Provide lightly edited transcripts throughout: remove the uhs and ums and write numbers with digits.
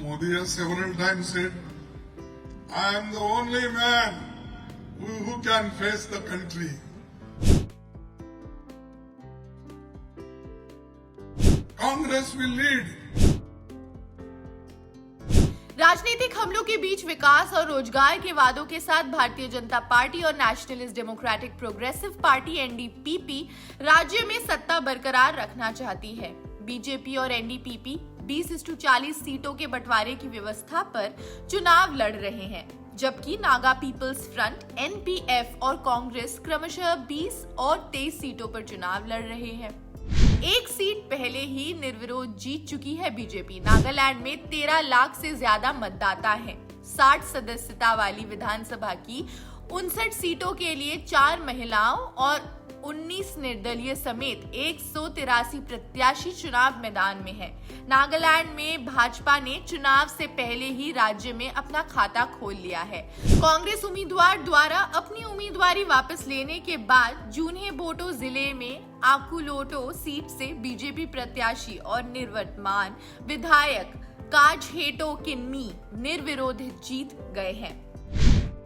Modi has several times said, I am the only man who can face the country. Congress will lead. राजनीतिक हमलों के बीच विकास और रोजगार के वादों के साथ भारतीय जनता पार्टी और nationalist democratic progressive party NDPP राज्य में सत्ता बरकरार रखना चाहती है। बीजेपी और एनडीपीपी 20:40 सीटों के बंटवारे की व्यवस्था पर चुनाव लड़ रहे हैं, जबकि नागा पीपल्स फ्रंट, एनपीएफ और कांग्रेस क्रमशः 20 और 23 सीटों पर चुनाव लड़ रहे हैं। एक सीट पहले ही निर्विरोध जीत चुकी है बीजेपी। नागालैंड में 13 लाख से ज्यादा मतदाता हैं। 60 सदस्यता वाली विधानसभा की 59 सीटों के लिए 4 महिलाओं और 19 निर्दलीय समेत 183 प्रत्याशी चुनाव मैदान में हैं। नागालैंड में भाजपा ने चुनाव से पहले ही राज्य में अपना खाता खोल लिया है। कांग्रेस उम्मीदवार द्वारा अपनी उम्मीदवारी वापस लेने के बाद जून्हेबोटो जिले में आकुलोटो सीट से बीजेपी प्रत्याशी और निवर्तमान विधायक काजहेटो किन्मी निर्विरोध जीत गए हैं।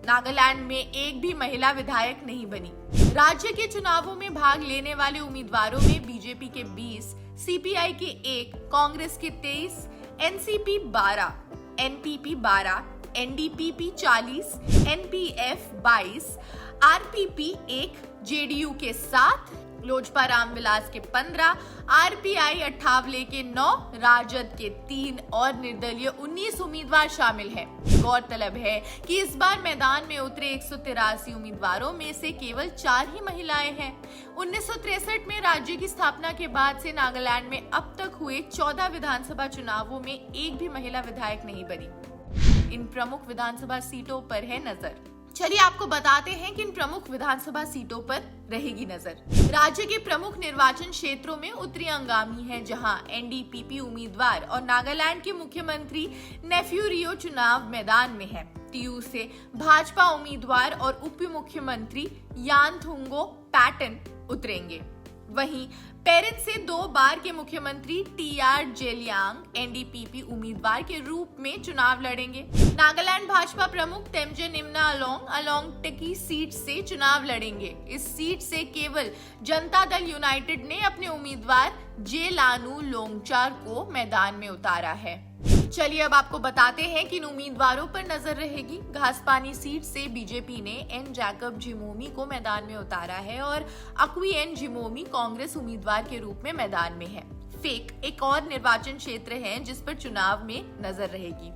नागालैंड में एक भी महिला विधायक नहीं बनी। राज्य के चुनावों में भाग लेने वाले उम्मीदवारों में बीजेपी के 20, सीपीआई के 1, कांग्रेस के 23, NCP 12, NPP 12, NDPP 40, NPF 22, RPP 1, JDU के 7, लोजपा रामविलास के 15, आरपीआई अट्ठावले के 9, राजद के 3 और निर्दलीय 19 उम्मीदवार शामिल हैं। गौरतलब है कि इस बार मैदान में उतरे 183 उम्मीदवारों में से केवल 4 ही महिलाएं हैं। 1963 में राज्य की स्थापना के बाद से नागालैंड में अब तक हुए 14 विधानसभा चुनावों में एक भी महिला विधायक नहीं बनी। इन प्रमुख विधानसभा सीटों पर है नजर। चलिए आपको बताते हैं कि इन प्रमुख विधानसभा सीटों पर रहेगी नजर। राज्य के प्रमुख निर्वाचन क्षेत्रों में उत्तरी अंगामी है, जहां एनडीपीपी उम्मीदवार और नागालैंड के मुख्यमंत्री नेफ्यू रियो चुनाव मैदान में है। टीयू से भाजपा उम्मीदवार और उप मुख्यमंत्री यानथुंगो पैटन उतरेंगे। वहीं पेरेन से 2 बार के मुख्यमंत्री टीआर जेलियांग एनडीपीपी उम्मीदवार के रूप में चुनाव लड़ेंगे। नागालैंड भाजपा प्रमुख तेमजे निम्ना अलोंग टेकी सीट से चुनाव लड़ेंगे। इस सीट से केवल जनता दल यूनाइटेड ने अपने उम्मीदवार जेलानू लोंगचार को मैदान में उतारा है। चलिए अब आपको बताते हैं कि इन उम्मीदवारों पर नजर रहेगी। घासपानी सीट से बीजेपी ने एन जैकब जिमोमी को मैदान में उतारा है और अक्वी एन जिमोमी कांग्रेस उम्मीदवार के रूप में मैदान में है। फेक एक और निर्वाचन क्षेत्र है जिस पर चुनाव में नजर रहेगी।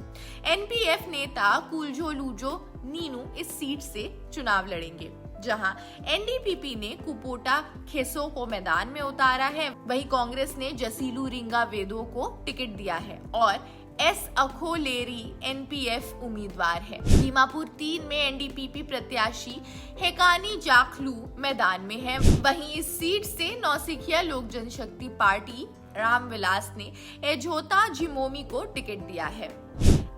एनपीएफ नेता कुलजो लूजो नीनू इस सीट से चुनाव लड़ेंगे, जहां एनडीपीपी ने कुपोटा खेसो को मैदान में उतारा है। वहीं कांग्रेस ने जसीलू रिंगा वेदो को टिकट दिया है और एस अखोलेरी एनपीएफ उम्मीदवार है। दीमापुर 3 में एनडीपीपी प्रत्याशी हेकानी जाखलू मैदान में है। वहीं इस सीट से नौसिखिया लोक जनशक्ति पार्टी रामविलास ने एझोता जिमोमी को टिकट दिया है।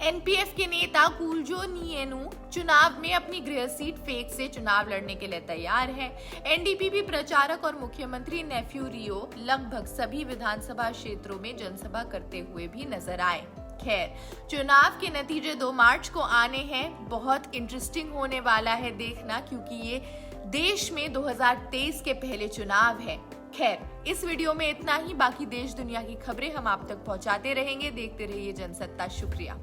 एनपीएफ के नेता कुलजो नियेनू चुनाव में अपनी गृह सीट फेक से चुनाव लड़ने के लिए तैयार है। एनडीपीपी प्रचारक और मुख्यमंत्री नेफ्यू रियो लगभग सभी विधानसभा क्षेत्रों में जनसभा करते हुए भी नजर आए। खैर, चुनाव के नतीजे 2 मार्च को आने हैं। बहुत इंटरेस्टिंग होने वाला है देखना, क्योंकि ये देश में 2023 के पहले चुनाव है। खैर, इस वीडियो में इतना ही। बाकी देश दुनिया की खबरें हम आप तक पहुंचाते रहेंगे। देखते रहिए जनसत्ता। शुक्रिया।